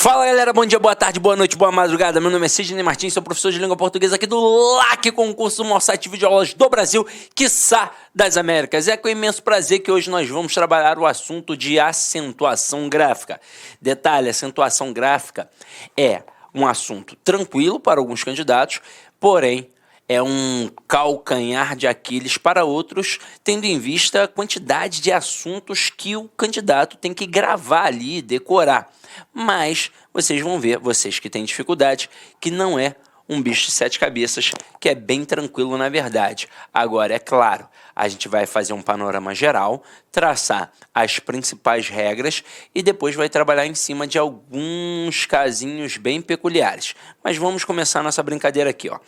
Fala galera, bom dia, boa tarde, boa noite, boa madrugada. Meu nome é Sidney Martins, sou professor de língua portuguesa aqui do LAC Concurso, o maior site de videoaulas do Brasil, quiçá das Américas. É com imenso prazer que hoje nós vamos trabalhar o assunto de acentuação gráfica. Detalhe, acentuação gráfica é um assunto tranquilo para alguns candidatos, porém é um calcanhar de Aquiles para outros, tendo em vista a quantidade de assuntos que o candidato tem que gravar ali, decorar. Mas vocês vão ver, vocês que têm dificuldade, que não é um bicho de sete cabeças, que é bem tranquilo na verdade. Agora, é claro, a gente vai fazer um panorama geral, traçar as principais regras e depois vai trabalhar em cima de alguns casinhos bem peculiares. Mas vamos começar nossa brincadeira aqui, ó.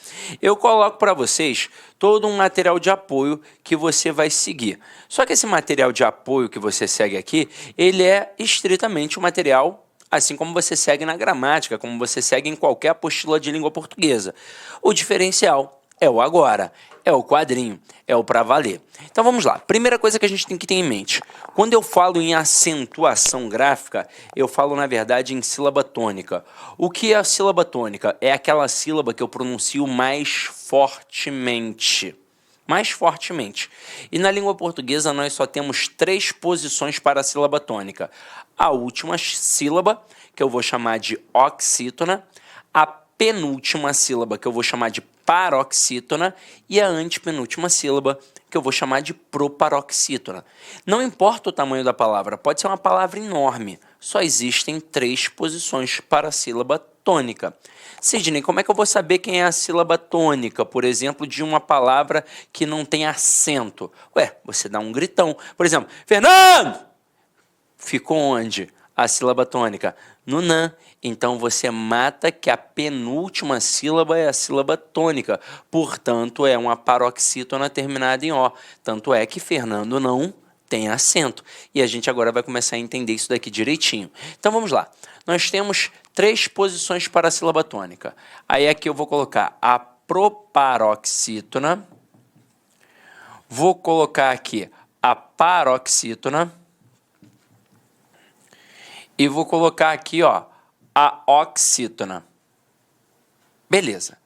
Eu coloco para vocês todo um material de apoio que você vai seguir. Só que esse material de apoio que você segue aqui, ele é estritamente um material assim como você segue na gramática, como você segue em qualquer apostila de língua portuguesa. O diferencial é o agora, é o quadrinho, é o para valer. Então vamos lá. Primeira coisa que a gente tem que ter em mente. Quando eu falo em acentuação gráfica, eu falo na verdade em sílaba tônica. O que é a sílaba tônica? É aquela sílaba que eu pronuncio mais fortemente. E na língua portuguesa nós só temos 3 posições para a sílaba tônica. A última sílaba, que eu vou chamar de oxítona, a penúltima sílaba, que eu vou chamar de paroxítona, e a antepenúltima sílaba, que eu vou chamar de proparoxítona. Não importa o tamanho da palavra, pode ser uma palavra enorme, só existem 3 posições para a sílaba tônica. Sidney, como é que eu vou saber quem é a sílaba tônica, por exemplo, de uma palavra que não tem acento? Ué, você dá um gritão. Por exemplo, Fernando! Ficou onde? A sílaba tônica? No NAN. Então você mata que a penúltima sílaba é a sílaba tônica. Portanto, é uma paroxítona terminada em O. Tanto é que Fernando não tem acento. E a gente agora vai começar a entender isso daqui direitinho. Então vamos lá. Nós temos 3 posições para a sílaba tônica. Aí aqui eu vou colocar a proparoxítona. Vou colocar aqui a paroxítona. E vou colocar aqui, ó, a oxítona. Beleza.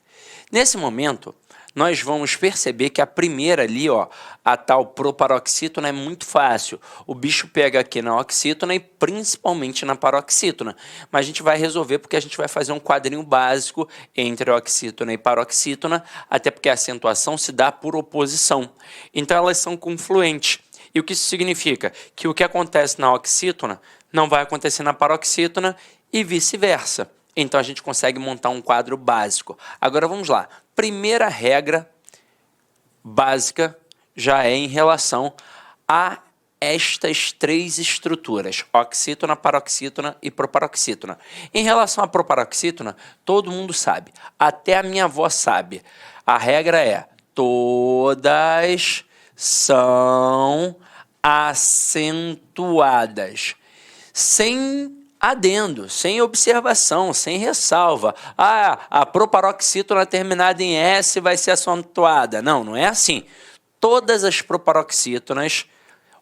Nesse momento, nós vamos perceber que a primeira ali, ó, a tal proparoxítona é muito fácil. O bicho pega aqui na oxítona e principalmente na paroxítona. Mas a gente vai resolver porque a gente vai fazer um quadrinho básico entre oxítona e paroxítona, até porque a acentuação se dá por oposição. Então elas são confluentes. E o que isso significa? Que o que acontece na oxítona não vai acontecer na paroxítona e vice-versa. Então a gente consegue montar um quadro básico. Agora vamos lá. Primeira regra básica já é em relação a estas 3 estruturas, oxítona, paroxítona e proparoxítona. Em relação à proparoxítona, todo mundo sabe, até a minha avó sabe. A regra é: todas são acentuadas, sem adendo, sem observação, sem ressalva. Ah, a proparoxítona terminada em S vai ser acentuada. Não, não é assim. Todas as proparoxítonas,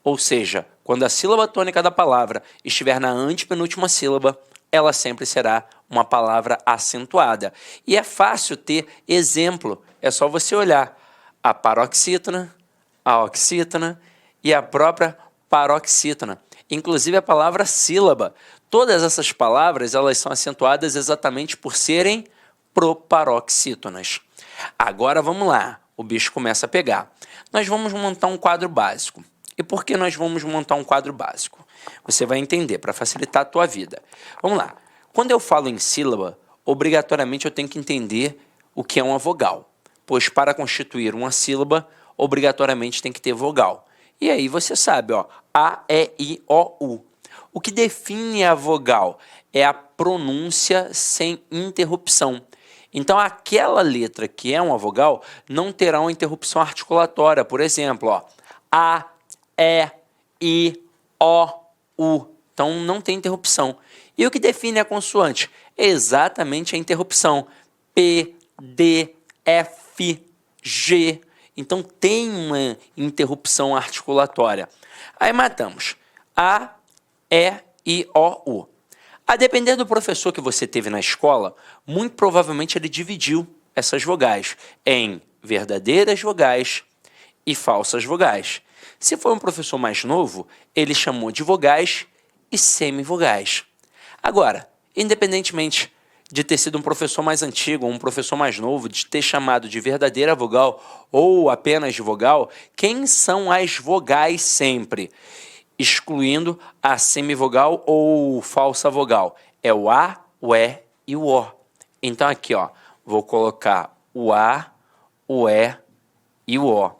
ou seja, quando a sílaba tônica da palavra estiver na antepenúltima sílaba, ela sempre será uma palavra acentuada. E é fácil ter exemplo, é só você olhar a paroxítona, a oxítona e a própria paroxítona. Inclusive a palavra sílaba. Todas essas palavras elas são acentuadas exatamente por serem proparoxítonas. Agora vamos lá, o bicho começa a pegar. Nós vamos montar um quadro básico. E por que nós vamos montar um quadro básico? Você vai entender, para facilitar a tua vida. Vamos lá. Quando eu falo em sílaba, obrigatoriamente eu tenho que entender o que é uma vogal. Pois para constituir uma sílaba, obrigatoriamente tem que ter vogal. E aí você sabe, ó, A, E, I, O, U. O que define a vogal é a pronúncia sem interrupção. Então, aquela letra que é uma vogal não terá uma interrupção articulatória. Por exemplo, ó, A, E, I, O, U. Então, não tem interrupção. E o que define a consoante? É exatamente a interrupção. P, D, F, G. Então, tem uma interrupção articulatória. Aí matamos. A, E, I, O, U. A depender do professor que você teve na escola, muito provavelmente ele dividiu essas vogais em verdadeiras vogais e falsas vogais. Se for um professor mais novo, ele chamou de vogais e semivogais. Agora, independentemente de ter sido um professor mais antigo ou um professor mais novo, de ter chamado de verdadeira vogal ou apenas de vogal, quem são as vogais sempre? Excluindo a semivogal ou falsa vogal. É o A, o E e o O. Então aqui, ó, vou colocar o A, o E e o O.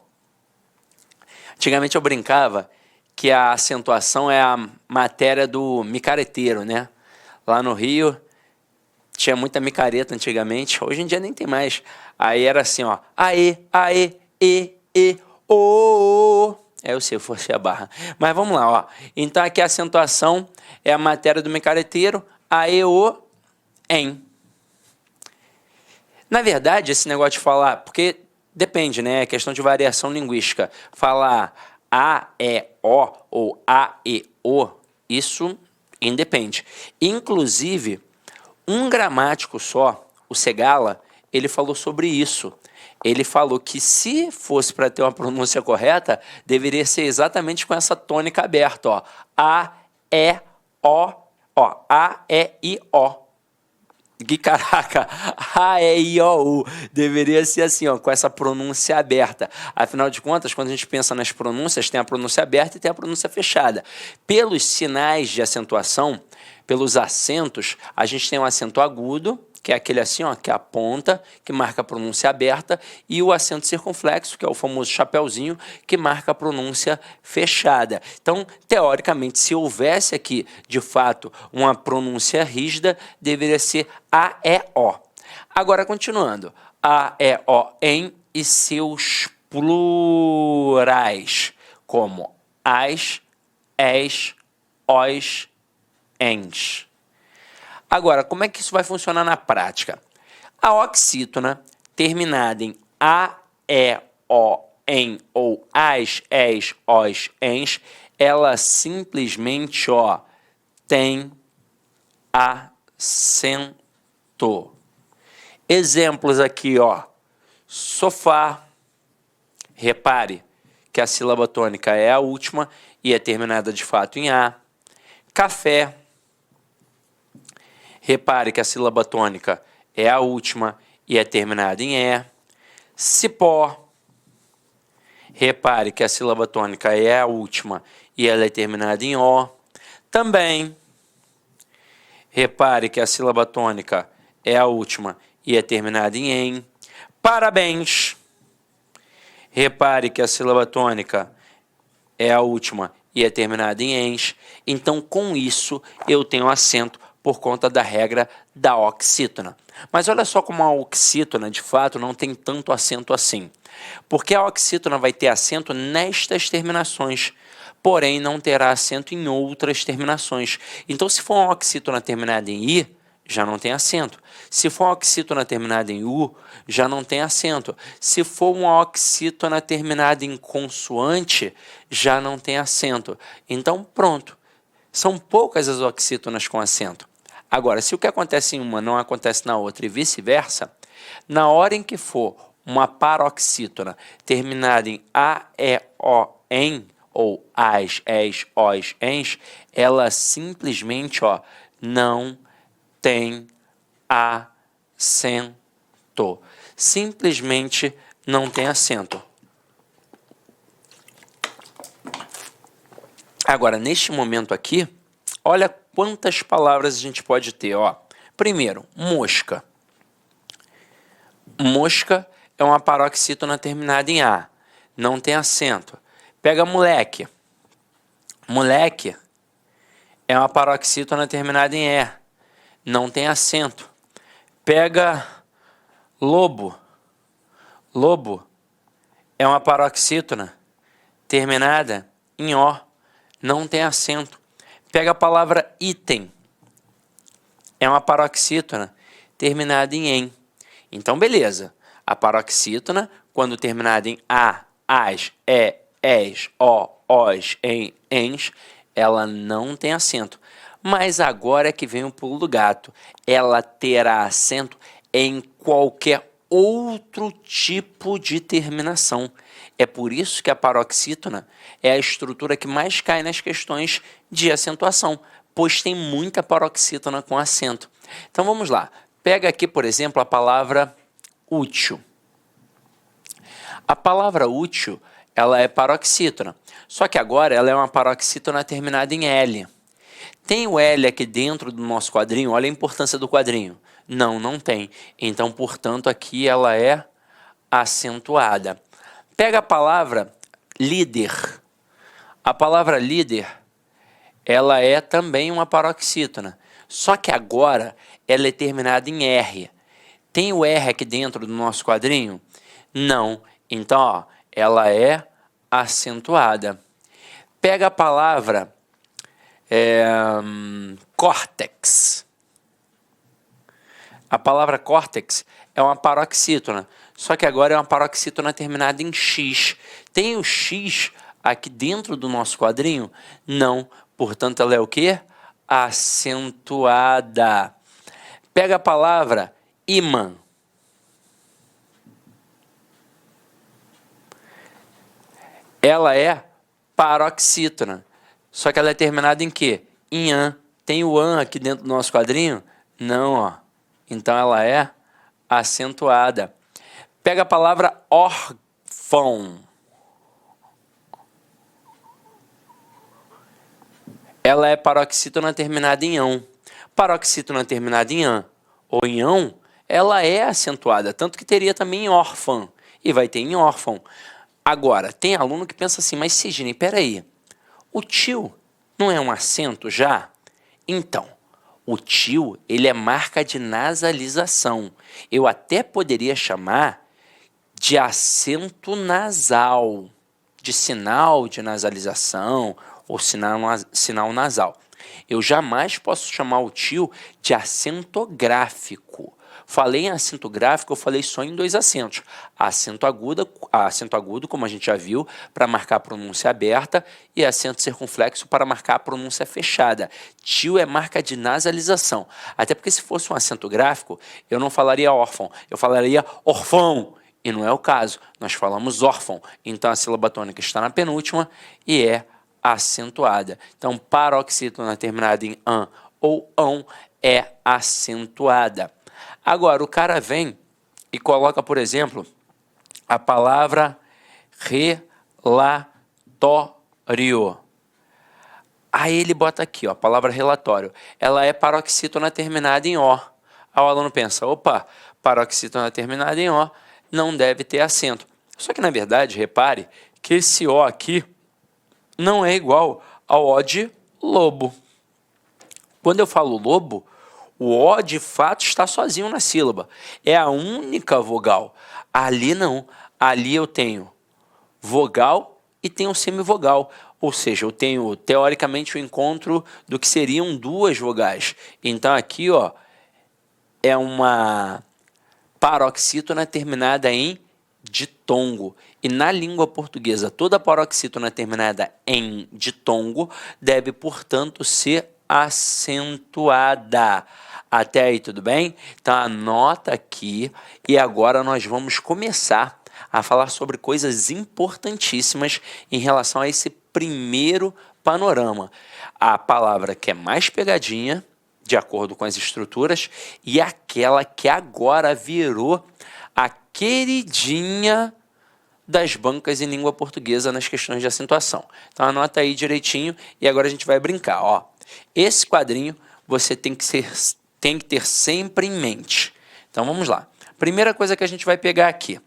Antigamente eu brincava que a acentuação é a matéria do micareteiro, né? Lá no Rio tinha muita micareta antigamente, hoje em dia nem tem mais. Aí era assim, ó, aê, aê, e, o. É, eu sei, forcei a barra. Mas vamos lá, ó. Então aqui a acentuação é a matéria do micareteiro, aê, o, em. Na verdade, esse negócio de falar, porque depende, né? É questão de variação linguística. Falar a, e, o ou a, e, o, isso independe. Inclusive, um gramático só, o Segala, ele falou sobre isso. Ele falou que se fosse para ter uma pronúncia correta, deveria ser exatamente com essa tônica aberta, ó. A, E, O, ó. A, E, I, O. Que caraca, A, E, I, O, U. Deveria ser assim, ó, com essa pronúncia aberta. Afinal de contas, quando a gente pensa nas pronúncias, tem a pronúncia aberta e tem a pronúncia fechada. Pelos sinais de acentuação, pelos acentos, a gente tem um acento agudo, que é aquele assim, ó, que é a ponta, que marca a pronúncia aberta, e o acento circunflexo, que é o famoso chapeuzinho, que marca a pronúncia fechada. Então, teoricamente, se houvesse aqui, de fato, uma pronúncia rígida, deveria ser A, E, O. Agora, continuando. A, E, O, em e seus plurais, como as, es, os, ens. Agora, como é que isso vai funcionar na prática? A oxítona, terminada em A, E, O, em ou as, es, os, ens, ela simplesmente, ó, tem acento. Exemplos aqui, ó. Sofá. Repare que a sílaba tônica é a última e é terminada de fato em A. Café. Repare que a sílaba tônica é a última e é terminada em E. Cipó. Repare que a sílaba tônica é a última e ela é terminada em O. Também. Repare que a sílaba tônica é a última e é terminada em em. Parabéns. Repare que a sílaba tônica é a última e é terminada em ens. Então, com isso, eu tenho acento por conta da regra da oxítona. Mas olha só como a oxítona, de fato, não tem tanto acento assim. Porque a oxítona vai ter acento nestas terminações, porém não terá acento em outras terminações. Então, se for uma oxítona terminada em i, já não tem acento. Se for uma oxítona terminada em u, já não tem acento. Se for uma oxítona terminada em consoante, já não tem acento. Então, pronto. São poucas as oxítonas com acento. Agora, se o que acontece em uma não acontece na outra e vice-versa, na hora em que for uma paroxítona terminada em a, e, o, em, ou as, es, os, ens, ela simplesmente, ó, não tem acento. Simplesmente não tem acento. Agora, neste momento aqui, olha quantas palavras a gente pode ter, ó. Primeiro, mosca. Mosca é uma paroxítona terminada em A. Não tem acento. Pega moleque. Moleque é uma paroxítona terminada em E. Não tem acento. Pega lobo. Lobo é uma paroxítona terminada em O. Não tem acento. Pega a palavra item. É uma paroxítona terminada em em. Então, beleza. A paroxítona, quando terminada em a, as, e, es, o, os, em, ens, ela não tem acento. Mas agora é que vem o pulo do gato. Ela terá acento em qualquer outro tipo de terminação. É por isso que a paroxítona é a estrutura que mais cai nas questões de acentuação, pois tem muita paroxítona com acento. Então vamos lá. Pega aqui, por exemplo, a palavra útil. A palavra útil, ela é paroxítona, só que agora ela é uma paroxítona terminada em L. Tem o L aqui dentro do nosso quadrinho? Olha a importância do quadrinho. Não, não tem. Então, portanto, aqui ela é acentuada. Pega a palavra líder. A palavra líder, ela é também uma paroxítona. Só que agora ela é terminada em R. Tem o R aqui dentro do nosso quadrinho? Não. Então, ó, ela é acentuada. Pega a palavra córtex. A palavra córtex é uma paroxítona, só que agora é uma paroxítona terminada em X. Tem o X aqui dentro do nosso quadrinho? Não. Portanto, ela é o quê? Acentuada. Pega a palavra ímã. Ela é paroxítona, só que ela é terminada em quê? Em an. Tem o an aqui dentro do nosso quadrinho? Não, ó. Então ela é acentuada. Pega a palavra órfão. Ela é paroxítona terminada em ão. Paroxítona terminada em an ou em ão, ela é acentuada, tanto que teria também em órfã e vai ter em órfão. Agora, tem aluno que pensa assim, mas Sidney, peraí, o tio não é um acento já? Então, o tio, ele é marca de nasalização. Eu até poderia chamar de acento nasal, de sinal de nasalização ou sinal nasal. Eu jamais posso chamar o tio de acento gráfico. Falei em acento gráfico, eu falei só em dois acentos. Acento agudo, como a gente já viu, para marcar a pronúncia aberta, e acento circunflexo para marcar a pronúncia fechada. Tio é marca de nasalização. Até porque se fosse um acento gráfico, eu não falaria órfão, eu falaria orfão. E não é o caso. Nós falamos órfão. Então a sílaba tônica está na penúltima e é acentuada. Então, paroxítona terminada em an ou ão é acentuada. Agora, o cara vem e coloca, por exemplo, a palavra relatório. Aí ele bota aqui, ó, a palavra relatório. Ela é paroxítona terminada em ó. Aí o aluno pensa, opa, paroxítona terminada em ó não deve ter acento. Só que, na verdade, repare que esse ó aqui não é igual ao ó de lobo. Quando eu falo lobo, o ó de fato está sozinho na sílaba. É a única vogal. Ali não. Ali eu tenho vogal e tenho semivogal. Ou seja, eu tenho, teoricamente, o encontro do que seriam duas vogais. Então, aqui, ó, é uma paroxítona terminada em ditongo. E na língua portuguesa, toda paroxítona terminada em ditongo deve, portanto, ser acentuada. Até aí, tudo bem? Então, anota aqui e agora nós vamos começar a falar sobre coisas importantíssimas em relação a esse primeiro panorama. A palavra que é mais pegadinha, de acordo com as estruturas, e aquela que agora virou a queridinha das bancas em língua portuguesa nas questões de acentuação. Então anota aí direitinho e agora a gente vai brincar. Ó, esse quadrinho você tem que ter sempre em mente. Então vamos lá. Primeira coisa que a gente vai pegar aqui.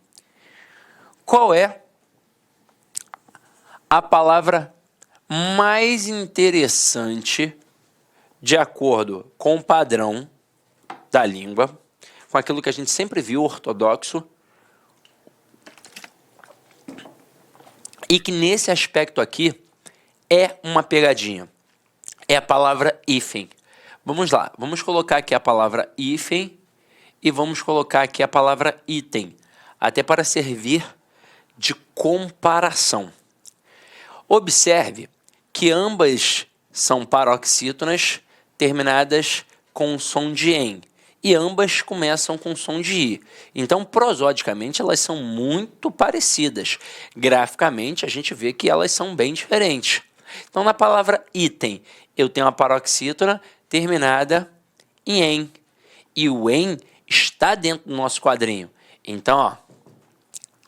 Qual é a palavra mais interessante de acordo com o padrão da língua, com aquilo que a gente sempre viu ortodoxo, e que nesse aspecto aqui é uma pegadinha? É a palavra hífen. Vamos lá, vamos colocar aqui a palavra hífen e vamos colocar aqui a palavra item, até para servir de comparação. Observe que ambas são paroxítonas terminadas com o som de em. E ambas começam com som de i. Então, prosodicamente, elas são muito parecidas. Graficamente, a gente vê que elas são bem diferentes. Então, na palavra item, eu tenho a paroxítona terminada em em. E o em está dentro do nosso quadrinho. Então, ó,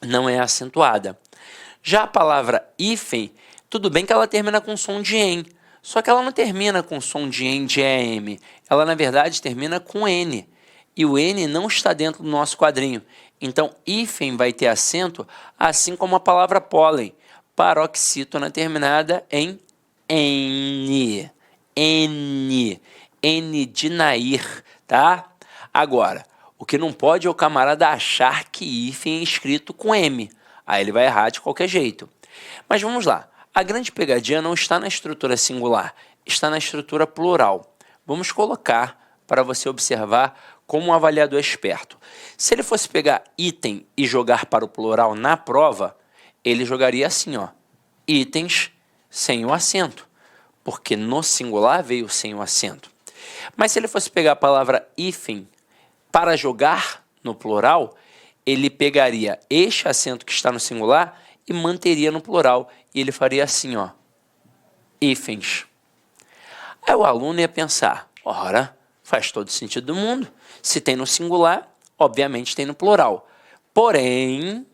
não é acentuada. Já a palavra hífen, tudo bem que ela termina com som de em. Só que ela não termina com som de em de EM. Ela, na verdade, termina com N. E o N não está dentro do nosso quadrinho. Então, hífen vai ter acento, assim como a palavra pólen. Paroxítona terminada em N. N. N de Nair, tá? Agora, o que não pode é o camarada achar que hífen é escrito com M. Aí ele vai errar de qualquer jeito. Mas vamos lá. A grande pegadinha não está na estrutura singular, está na estrutura plural. Vamos colocar para você observar como um avaliador é esperto. Se ele fosse pegar item e jogar para o plural na prova, ele jogaria assim, ó, itens sem o acento, porque no singular veio sem o acento. Mas se ele fosse pegar a palavra hífen para jogar no plural, ele pegaria este acento que está no singular e manteria no plural. E ele faria assim, ó, hífens. Aí o aluno ia pensar, ora, faz todo sentido do mundo. Se tem no singular, obviamente tem no plural. Porém,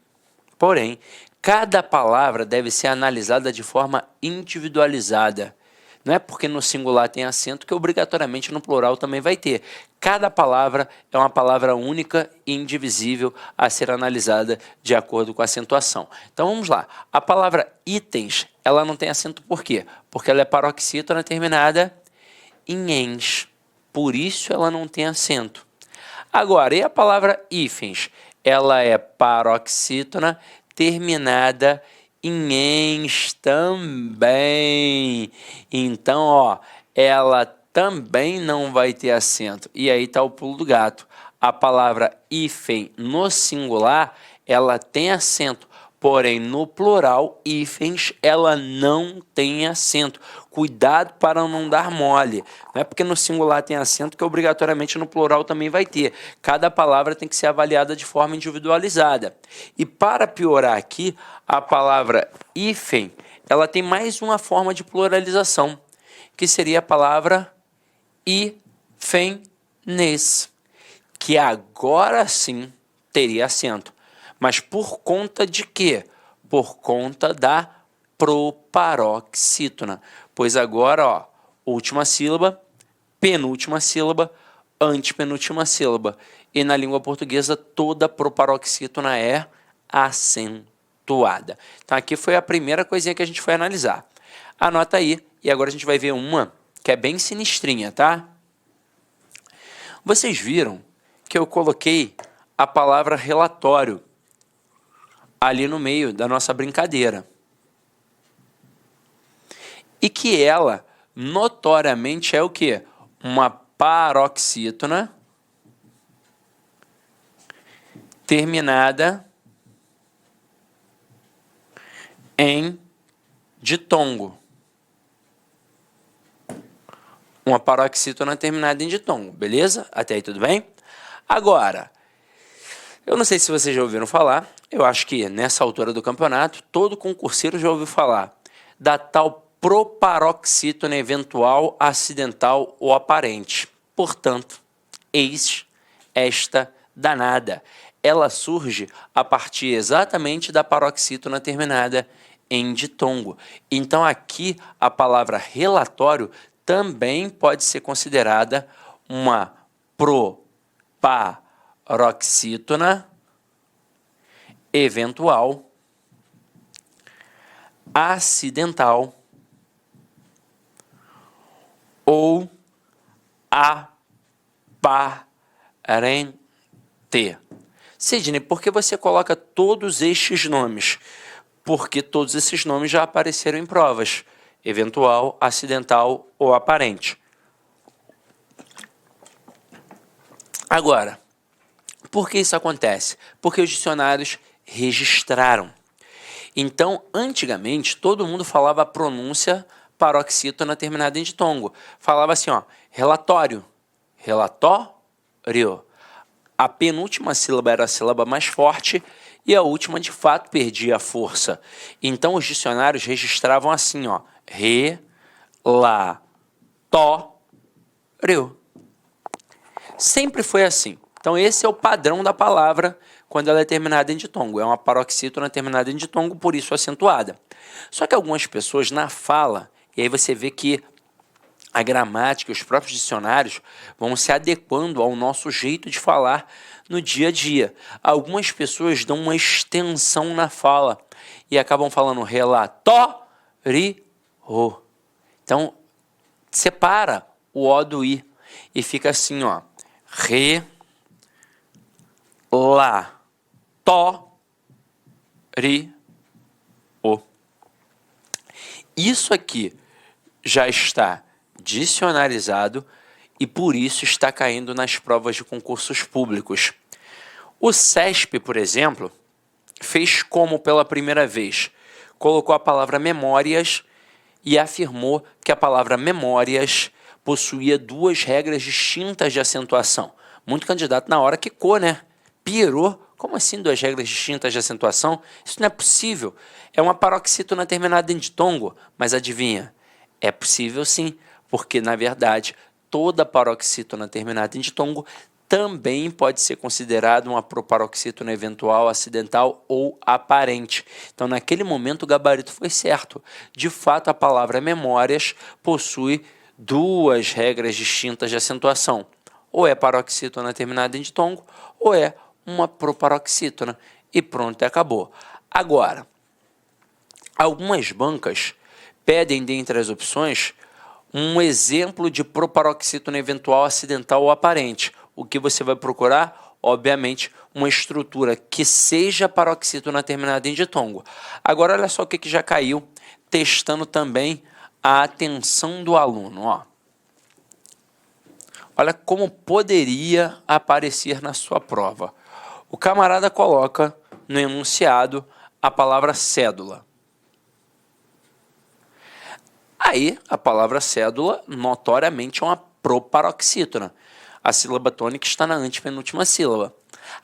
cada palavra deve ser analisada de forma individualizada. Não é porque no singular tem acento que obrigatoriamente no plural também vai ter. Cada palavra é uma palavra única e indivisível a ser analisada de acordo com a acentuação. Então vamos lá. A palavra itens, ela não tem acento por quê? Porque ela é paroxítona terminada em ens. Por isso ela não tem acento. Agora, e a palavra hífens? Ela é paroxítona terminada em ens também. Então, ó, ela também não vai ter acento. E aí está o pulo do gato. A palavra hífen no singular, ela tem acento. Porém, no plural, hífens, ela não tem acento. Cuidado para não dar mole. Não é porque no singular tem acento que obrigatoriamente no plural também vai ter. Cada palavra tem que ser avaliada de forma individualizada. E para piorar aqui, a palavra hífen, ela tem mais uma forma de pluralização, que seria a palavra hífenes, que agora sim teria acento. Mas por conta de quê? Por conta da proparoxítona. Pois agora, ó, última sílaba, penúltima sílaba, antepenúltima sílaba. E na língua portuguesa, toda proparoxítona é acentuada. Então aqui foi a primeira coisinha que a gente foi analisar. Anota aí, e agora a gente vai ver uma que é bem sinistrinha, tá? Vocês viram que eu coloquei a palavra relatório ali no meio da nossa brincadeira. E que ela, notoriamente, é o quê? Uma paroxítona terminada em ditongo. Uma paroxítona terminada em ditongo, beleza? Até aí tudo bem? Agora, eu não sei se vocês já ouviram falar, eu acho que nessa altura do campeonato, todo concurseiro já ouviu falar da tal proparoxítona eventual, acidental ou aparente. Portanto, eis esta danada. Ela surge a partir exatamente da paroxítona terminada em ditongo. Então aqui a palavra relatório também pode ser considerada uma proparoxítona eventual, acidental ou aparente. Sidney, por que você coloca todos estes nomes? Porque todos esses nomes já apareceram em provas. Eventual, acidental ou aparente. Agora, por que isso acontece? Porque os dicionários registraram. Então, antigamente, todo mundo falava a pronúncia paroxítona terminada em ditongo. Falava assim, ó, relatório, relatório. A penúltima sílaba era a sílaba mais forte e a última, de fato, perdia a força. Então, os dicionários registravam assim, ó, relatório. Sempre foi assim. Então, esse é o padrão da palavra quando ela é terminada em ditongo. É uma paroxítona terminada em ditongo, por isso acentuada. Só que algumas pessoas, na fala, e aí você vê que a gramática, os próprios dicionários vão se adequando ao nosso jeito de falar no dia a dia. Algumas pessoas dão uma extensão na fala e acabam falando relatório. Então, separa o O do I e fica assim, ó. Isso aqui já está dicionarizado e por isso está caindo nas provas de concursos públicos. O CESP, por exemplo, fez como pela primeira vez? Colocou a palavra memórias e afirmou que a palavra memórias possuía duas regras distintas de acentuação. Muito candidato na hora quicou, né? Pirou. Como assim duas regras distintas de acentuação? Isso não é possível. É uma paroxítona terminada em ditongo, mas adivinha? É possível sim, porque na verdade toda paroxítona terminada em ditongo também pode ser considerada uma proparoxítona eventual, acidental ou aparente. Então, naquele momento, o gabarito foi certo. De fato, a palavra memórias possui duas regras distintas de acentuação. Ou é paroxítona terminada em ditongo, ou é uma proparoxítona. E pronto, acabou. Agora, algumas bancas pedem, dentre as opções, um exemplo de proparoxítona eventual, acidental ou aparente. O que você vai procurar? Obviamente, uma estrutura que seja paroxítona terminada em ditongo. Agora, olha só o que já caiu, testando também a atenção do aluno. Ó. Olha como poderia aparecer na sua prova. O camarada coloca no enunciado a palavra cédula. Aí, a palavra cédula, notoriamente, é uma proparoxítona. A sílaba tônica está na antepenúltima sílaba.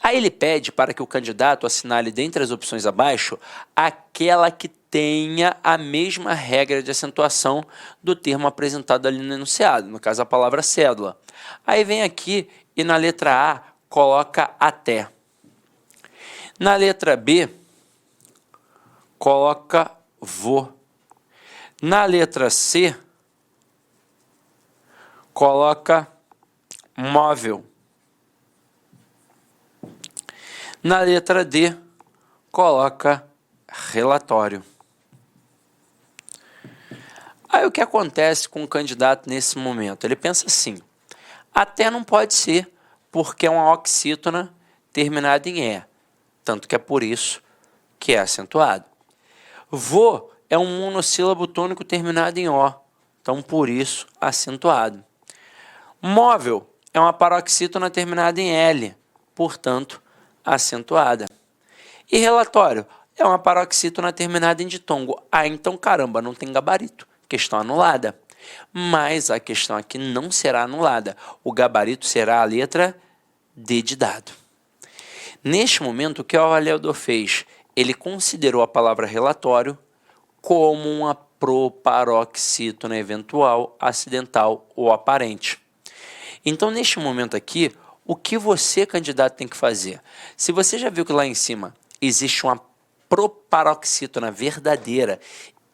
Aí ele pede para que o candidato assinale dentre as opções abaixo aquela que tenha a mesma regra de acentuação do termo apresentado ali no enunciado, no caso a palavra cédula. Aí vem aqui e na letra A coloca até. Na letra B coloca vou. Na letra C, coloca móvel. Na letra D, coloca relatório. Aí o que acontece com o candidato nesse momento? Ele pensa assim, até não pode ser, porque é uma oxítona terminada em E, tanto que é por isso que é acentuado. Vou é um monossílabo tônico terminado em O, então por isso acentuado. Móvel é uma paroxítona terminada em L, portanto acentuada. E relatório é uma paroxítona terminada em ditongo. Ah, então caramba, não tem gabarito. Questão anulada. Mas a questão aqui não será anulada. O gabarito será a letra D de dado. Neste momento, o que o avaliador fez? Ele considerou a palavra relatório como uma proparoxítona eventual, acidental ou aparente. Então, neste momento aqui, o que você, candidato, tem que fazer? Se você já viu que lá em cima existe uma proparoxítona verdadeira,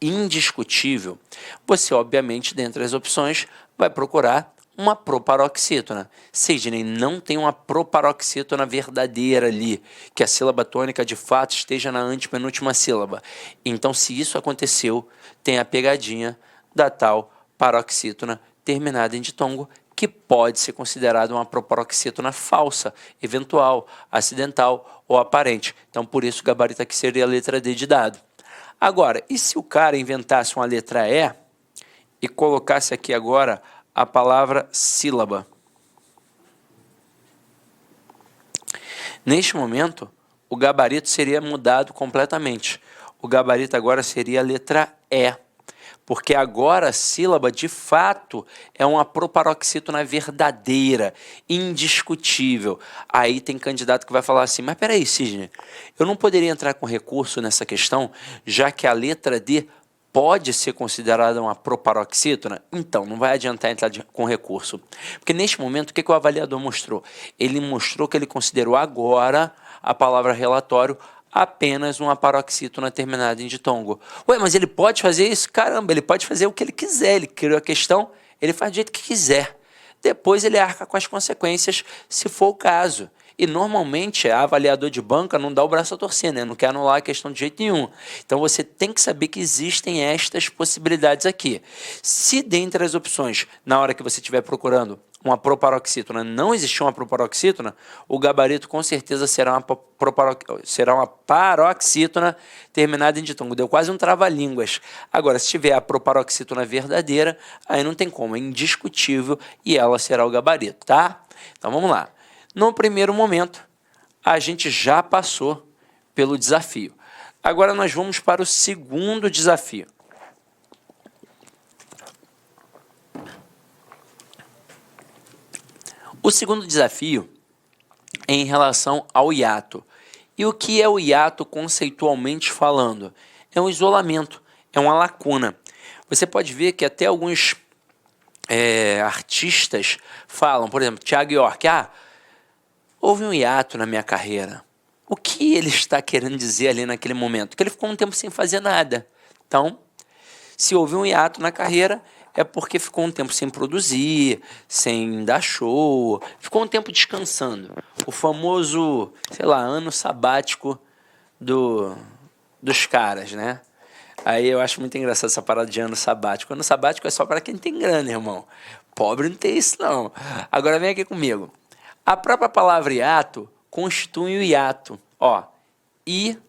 indiscutível, você, obviamente, dentre as opções, vai procurar uma proparoxítona. Sidney, não tem uma proparoxítona verdadeira ali, que a sílaba tônica de fato esteja na antepenúltima sílaba. Então, se isso aconteceu, tem a pegadinha da tal paroxítona terminada em ditongo, que pode ser considerada uma proparoxítona falsa, eventual, acidental ou aparente. Então, por isso, o gabarito aqui seria a letra D de dado. Agora, e se o cara inventasse uma letra E e colocasse aqui agora a palavra sílaba? Neste momento, o gabarito seria mudado completamente. O gabarito agora seria a letra E. Porque agora a sílaba, de fato, é uma proparoxítona verdadeira, indiscutível. Aí tem candidato que vai falar assim, mas peraí, Sidney, eu não poderia entrar com recurso nessa questão, já que a letra D pode ser considerada uma proparoxítona? Então, não vai adiantar entrar com recurso. Porque neste momento, o que o avaliador mostrou? Ele mostrou que ele considerou agora a palavra relatório apenas uma paroxítona terminada em ditongo. Ué, mas ele pode fazer isso? Caramba, ele pode fazer o que ele quiser. Ele criou a questão, ele faz do jeito que quiser. Depois ele arca com as consequências, se for o caso. E normalmente a avaliador de banca não dá o braço a torcer, né? Não quer anular a questão de jeito nenhum. Então você tem que saber que existem estas possibilidades aqui. Se dentre as opções, na hora que você estiver procurando uma proparoxítona, não existir uma proparoxítona, o gabarito com certeza será uma paroxítona terminada em ditongo. Deu quase um trava-línguas. Agora, se tiver a proparoxítona verdadeira, aí não tem como, é indiscutível e ela será o gabarito, tá? Então vamos lá. No primeiro momento, a gente já passou pelo desafio. Agora nós vamos para o segundo desafio. O segundo desafio é em relação ao hiato. E o que é o hiato conceitualmente falando? É um isolamento, é uma lacuna. Você pode ver que até alguns artistas falam, por exemplo, Thiago York, houve um hiato na minha carreira. O que ele está querendo dizer ali naquele momento? Que ele ficou um tempo sem fazer nada. Então, se houve um hiato na carreira, é porque ficou um tempo sem produzir, sem dar show, ficou um tempo descansando. O famoso, sei lá, ano sabático dos caras, né? Aí eu acho muito engraçado essa parada de ano sabático. Ano sabático é só para quem tem grana, irmão. Pobre não tem isso, não. Agora vem aqui comigo. A própria palavra hiato constitui o hiato. Ó, I-A-To.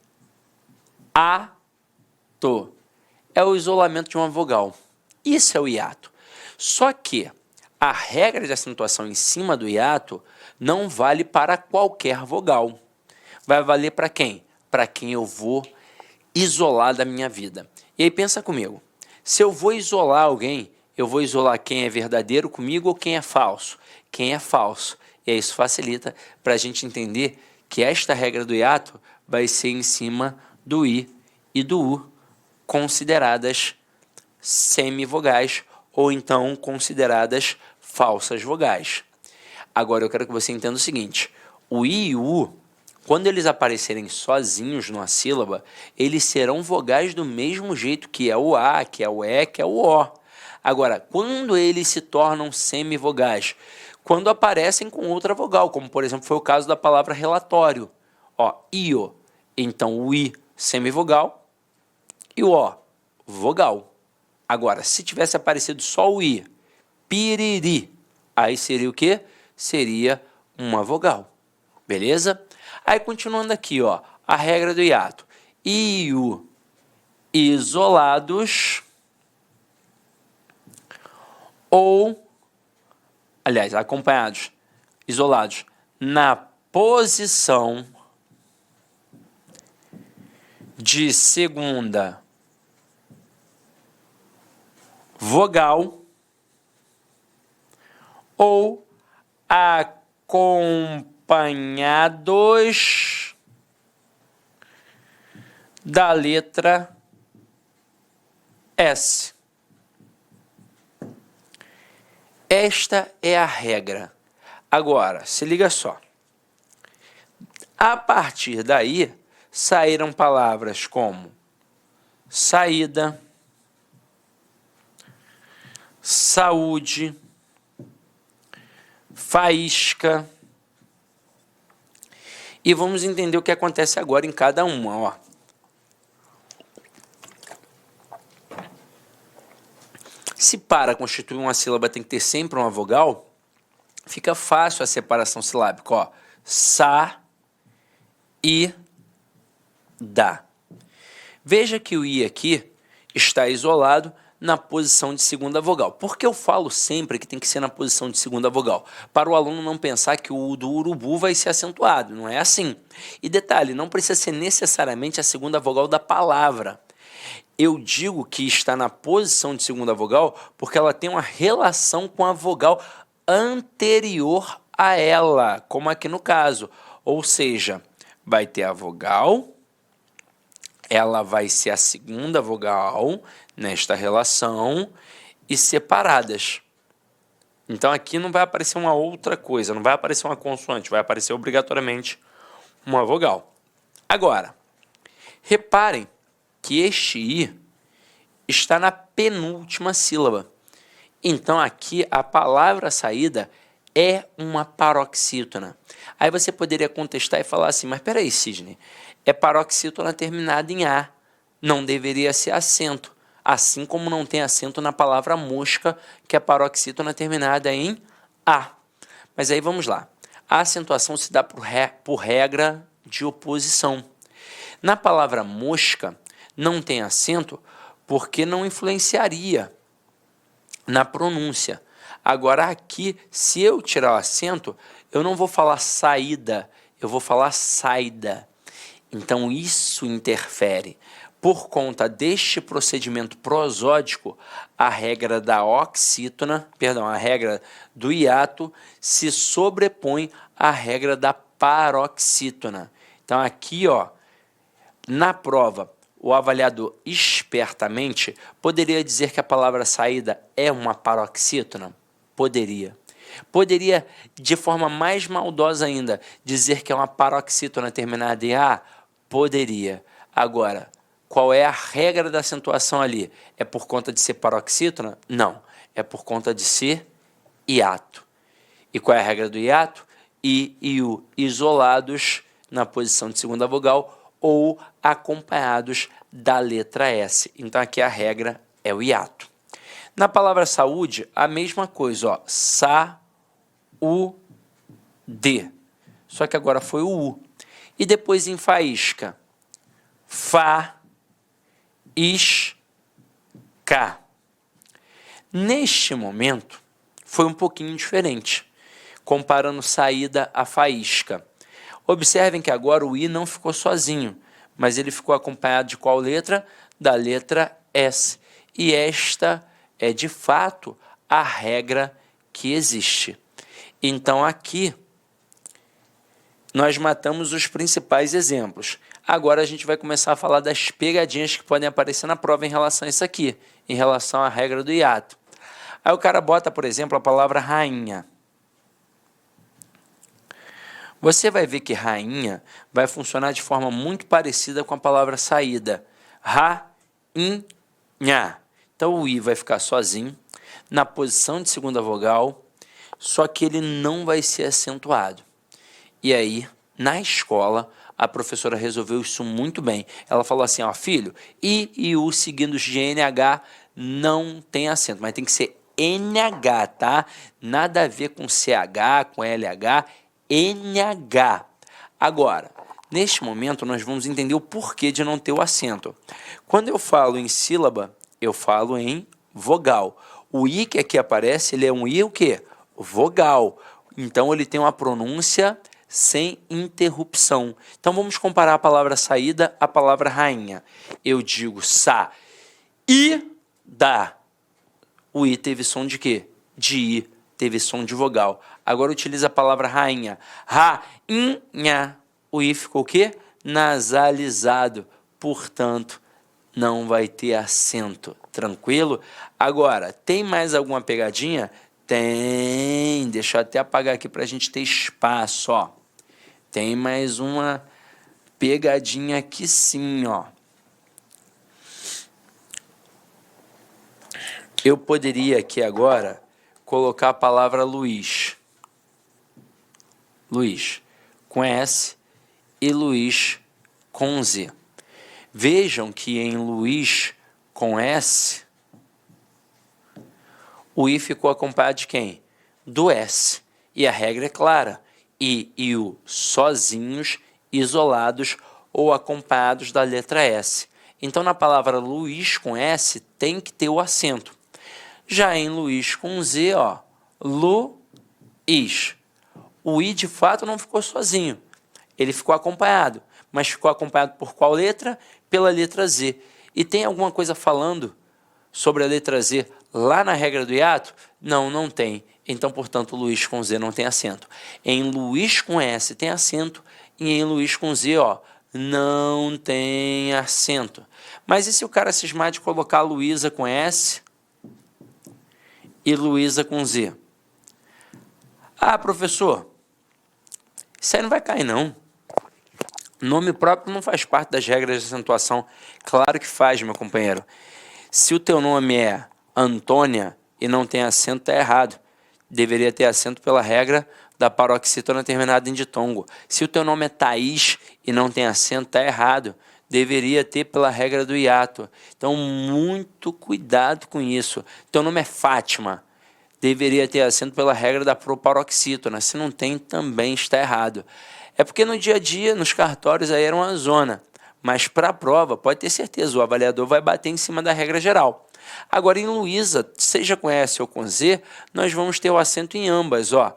É o isolamento de uma vogal. Isso é o hiato. Só que a regra de acentuação em cima do hiato não vale para qualquer vogal. Vai valer para quem? Para quem eu vou isolar da minha vida. E aí pensa comigo. Se eu vou isolar alguém, eu vou isolar quem é verdadeiro comigo ou quem é falso? Quem é falso. E isso facilita para a gente entender que esta regra do hiato vai ser em cima do I e do U, consideradas semivogais ou então consideradas falsas vogais. Agora eu quero que você entenda o seguinte, o I e o U, quando eles aparecerem sozinhos numa sílaba, eles serão vogais do mesmo jeito que é o A, que é o E, que é o O. Agora, quando eles se tornam semivogais, quando aparecem com outra vogal, como por exemplo foi o caso da palavra relatório, ó, io, então o I semivogal e o O vogal. Agora, se tivesse aparecido só o I, piriri, aí seria o quê? Seria uma vogal, beleza? Aí continuando aqui, ó, a regra do hiato, I e U isolados ou aliás, acompanhados, isolados, na posição de segunda vogal ou acompanhados da letra S. Esta é a regra. Agora, se liga só. A partir daí, saíram palavras como saída, saúde, faísca. E vamos entender o que acontece agora em cada uma, ó. Se para constituir uma sílaba tem que ter sempre uma vogal, fica fácil a separação silábica, ó. Sa, i, da. Veja que o i aqui está isolado na posição de segunda vogal. Por que eu falo sempre que tem que ser na posição de segunda vogal? Para o aluno não pensar que o do urubu vai ser acentuado, não é assim. E detalhe, não precisa ser necessariamente a segunda vogal da palavra. Eu digo que está na posição de segunda vogal porque ela tem uma relação com a vogal anterior a ela, como aqui no caso. Ou seja, vai ter a vogal, ela vai ser a segunda vogal nesta relação e separadas. Então aqui não vai aparecer uma outra coisa, não vai aparecer uma consoante, vai aparecer obrigatoriamente uma vogal. Agora, reparem que este I está na penúltima sílaba. Então aqui a palavra saída é uma paroxítona. Aí você poderia contestar e falar assim, mas peraí, Sidney, é paroxítona terminada em A, não deveria ser acento, assim como não tem acento na palavra mosca, que é paroxítona terminada em A. Mas aí vamos lá, a acentuação se dá por regra de oposição. Na palavra mosca, não tem acento porque não influenciaria na pronúncia. Agora aqui, se eu tirar o acento, eu não vou falar saída, eu vou falar saída. Então isso interfere. Por conta deste procedimento prosódico, a regra da oxítona, a regra do hiato, se sobrepõe à regra da paroxítona. Então aqui, ó, na prova, o avaliador espertamente poderia dizer que a palavra saída é uma paroxítona? Poderia. Poderia, de forma mais maldosa ainda, dizer que é uma paroxítona terminada em A? Poderia. Agora, qual é a regra da acentuação ali? É por conta de ser paroxítona? Não. É por conta de ser hiato. E qual é a regra do hiato? I e U isolados na posição de segunda vogal ou acompanhados da letra S. Então aqui a regra é o hiato. Na palavra saúde, a mesma coisa, ó, sa-u-d. Só que agora foi o U. E depois em faísca, fa-is-ca. Neste momento, foi um pouquinho diferente, comparando saída a faísca. Observem que agora o I não ficou sozinho, mas ele ficou acompanhado de qual letra? Da letra S. E esta é, de fato, a regra que existe. Então, aqui, nós matamos os principais exemplos. Agora a gente vai começar a falar das pegadinhas que podem aparecer na prova em relação a isso aqui, em relação à regra do hiato. Aí o cara bota, por exemplo, a palavra rainha. Você vai ver que rainha vai funcionar de forma muito parecida com a palavra saída. Ra-in-nha. Então o I vai ficar sozinho, na posição de segunda vogal, só que ele não vai ser acentuado. E aí, na escola, a professora resolveu isso muito bem. Ela falou assim, ó, filho, I e U seguidos de NH não tem acento, mas tem que ser NH, tá? Nada a ver com CH, com LH, NH. Agora, neste momento, nós vamos entender o porquê de não ter o acento. Quando eu falo em sílaba, eu falo em vogal. O I que aqui aparece, ele é um I o quê? Vogal. Então, ele tem uma pronúncia sem interrupção. Então, vamos comparar a palavra saída à palavra rainha. Eu digo sa, I, da. O I teve som de quê? De I, teve som de vogal. Agora utiliza a palavra rainha. Ra-in-nha. O I ficou o quê? Nasalizado. Portanto, não vai ter acento. Tranquilo? Agora, tem mais alguma pegadinha? Tem. Deixa eu até apagar aqui para a gente ter espaço, ó. Tem mais uma pegadinha aqui sim, ó. Eu poderia aqui agora colocar a palavra Luiz. Luiz com S e Luiz com Z. Vejam que em Luiz com S, o I ficou acompanhado de quem? Do S. E a regra é clara. I e U sozinhos, isolados ou acompanhados da letra S. Então, na palavra Luiz com S, tem que ter o acento. Já em Luiz com Z, ó, Luiz. O I, de fato, não ficou sozinho. Ele ficou acompanhado. Mas ficou acompanhado por qual letra? Pela letra Z. E tem alguma coisa falando sobre a letra Z lá na regra do hiato? Não, não tem. Então, portanto, Luiz com Z não tem acento. Em Luiz com S tem acento e em Luiz com Z, ó, não tem acento. Mas e se o cara cismar de colocar Luísa com S e Luísa com Z? Ah, professor, isso aí não vai cair, não. Nome próprio não faz parte das regras de acentuação. Claro que faz, meu companheiro. Se o teu nome é Antônia e não tem acento, está errado. Deveria ter acento pela regra da paroxítona terminada em ditongo. Se o teu nome é Thaís e não tem acento, está errado. Deveria ter pela regra do hiato. Então, muito cuidado com isso. Teu nome é Fátima. Deveria ter acento pela regra da proparoxítona. Se não tem, também está errado. É porque no dia a dia, nos cartórios, aí era uma zona. Mas para a prova, pode ter certeza, o avaliador vai bater em cima da regra geral. Agora, em Luísa, seja com S ou com Z, nós vamos ter o acento em ambas, ó.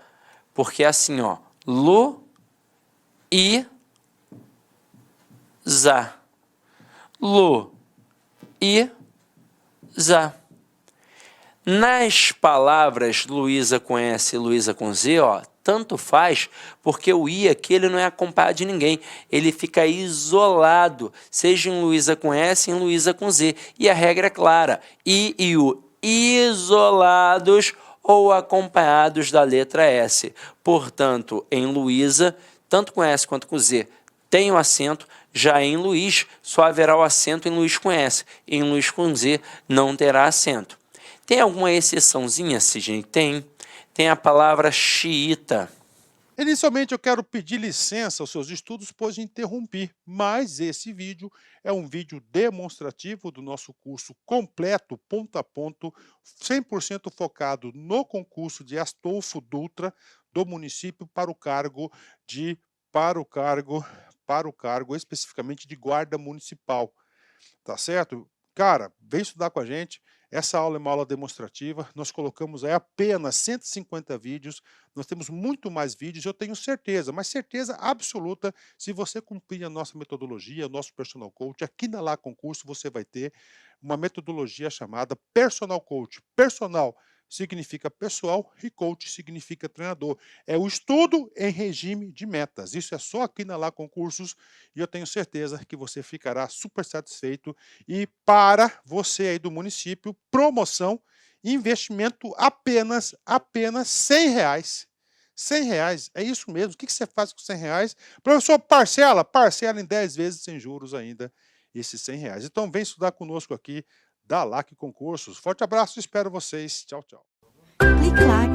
Porque é assim, ó. Lu, I, za. Lu, I, za. Nas palavras Luísa com S e Luísa com Z, ó, tanto faz, porque o I aqui ele não é acompanhado de ninguém, ele fica isolado, seja em Luísa com S, em Luísa com Z. E a regra é clara, I e U isolados ou acompanhados da letra S. Portanto, em Luísa, tanto com S quanto com Z, tem o acento, já em Luiz, só haverá o acento em Luiz com S, em Luiz com Z não terá acento. Tem alguma exceçãozinha, Sidney? Tem. Tem a palavra xiita. Inicialmente eu quero pedir licença aos seus estudos, pois interrompi, mas esse vídeo é um vídeo demonstrativo do nosso curso completo, ponto a ponto, 100% focado no concurso de Astolfo Dutra do município para o cargo especificamente de guarda municipal. Tá certo? Cara, vem estudar com a gente. Essa aula é uma aula demonstrativa. Nós colocamos aí apenas 150 vídeos. Nós temos muito mais vídeos, eu tenho certeza, mas certeza absoluta, se você cumprir a nossa metodologia, o nosso personal coach, aqui na Lá Concurso você vai ter uma metodologia chamada personal coach. Personal significa pessoal e coach significa treinador. É o estudo em regime de metas. Isso é só aqui na Lá Concursos e eu tenho certeza que você ficará super satisfeito. E para você aí do município, promoção, investimento apenas R$ 100. R$ 100, é isso mesmo. O que você faz com R$ 100? Professor, parcela em 10 vezes sem juros ainda esses R$ 100. Então vem estudar conosco aqui da LAC Concursos. Forte abraço, espero vocês. Tchau, tchau. Clique lá